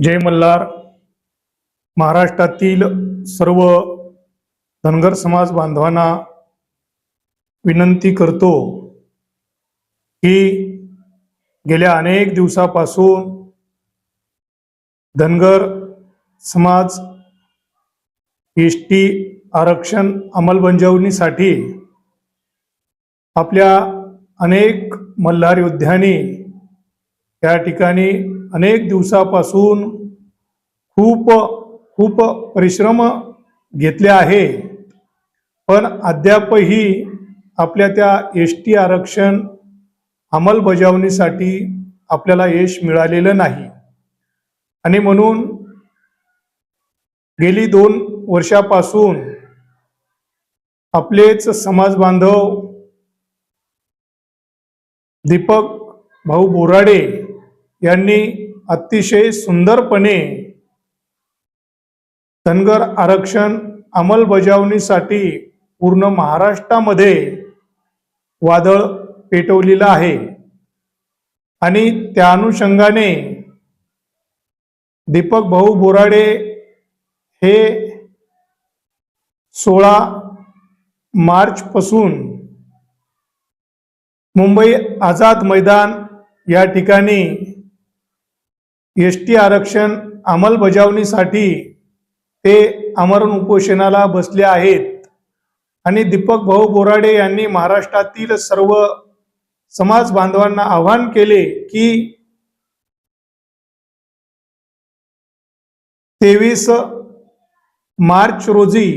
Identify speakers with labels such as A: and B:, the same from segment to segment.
A: जय मल्हार. महाराष्ट्रातील सर्व धनगर समाज बांधवांना विनंती करतो की गेल्या अनेक दिवसापासून धनगर समाज एसटी आरक्षण अंमलबजावणीसाठी आपल्या अनेक मल्हार योद्ध्यांनी या ठिकाणी अनेक दिवसापासून खूप परिश्रम घेतले आहे, पण अद्यापही आपल्या त्या एसटी आरक्षण अंमलबजावणीसाठी आपल्याला यश मिळालेलं नाही. आणि म्हणून गेली 2 वर्षापासून आपलेच समाज बांधव दीपक भाऊ बोराडे यांनी अतिशय सुंदरपणे धनगर आरक्षण अंमलबजावणीसाठी पूर्ण महाराष्ट्रामध्ये वादळ पेटवलेलं आहे. आणि त्या अनुषंगाने दीपक भाऊ बोराडे हे 16 मार्च पासून मुंबई आझाद मैदान या ठिकाणी एसटी आरक्षण अंमलबजावणीसाठी ते आमरण उपोषणाला बसले आहेत. आणि दीपक भाऊ बोराडे यांनी महाराष्ट्रातील सर्व समाज बांधवांना आवाहन केले की 23 मार्च रोजी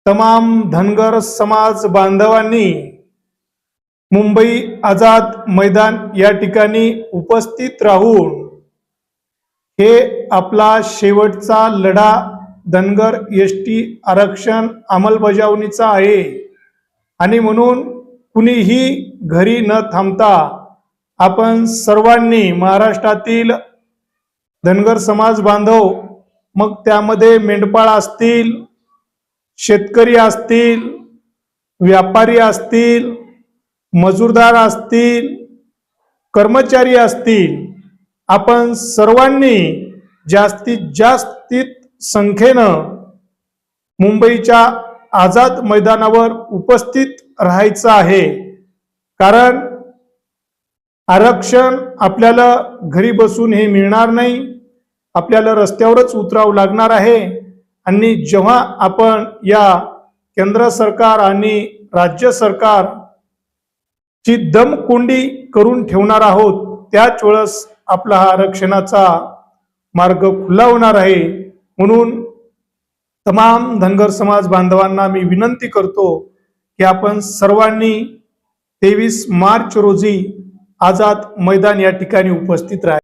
A: तमाम धनगर समाज बांधवांनी मुंबई आझाद मैदान या ठिकाणी उपस्थित राहून हे आपला शेवटचा लढा धनगर एसटी आरक्षण अंमलबजावणीचा आहे. आणि म्हणून कुणीही घरी न थांबता आपण सर्वांनी महाराष्ट्रातील धनगर समाज बांधव, मग त्यामध्ये मेंढपाळ असतील, शेतकरी असतील, व्यापारी असतील, मजूरदार असतील, कर्मचारी असतील, आपण सर्वांनी जास्तीत जास्त संख्येनं मुंबईच्या आझाद मैदानावर उपस्थित राहायचं आहे. कारण आरक्षण आपल्याला घरी बसून हे मिळणार नाही, आपल्याला रस्त्यावरच उतरावं लागणार आहे. आणि जेव्हा आपण या केंद्र सरकार आणि राज्य सरकार ची दमकोंडी करून ठेवणार आहोत, त्याच वेळेस आपला हा आरक्षणाचा मार्ग खुला होणार आहे. म्हणून तमाम धनगर समाज बांधवांना मी विनंती करतो की आपण सर्वांनी 23 मार्च रोजी आझाद मैदान या ठिकाणी उपस्थित राहा.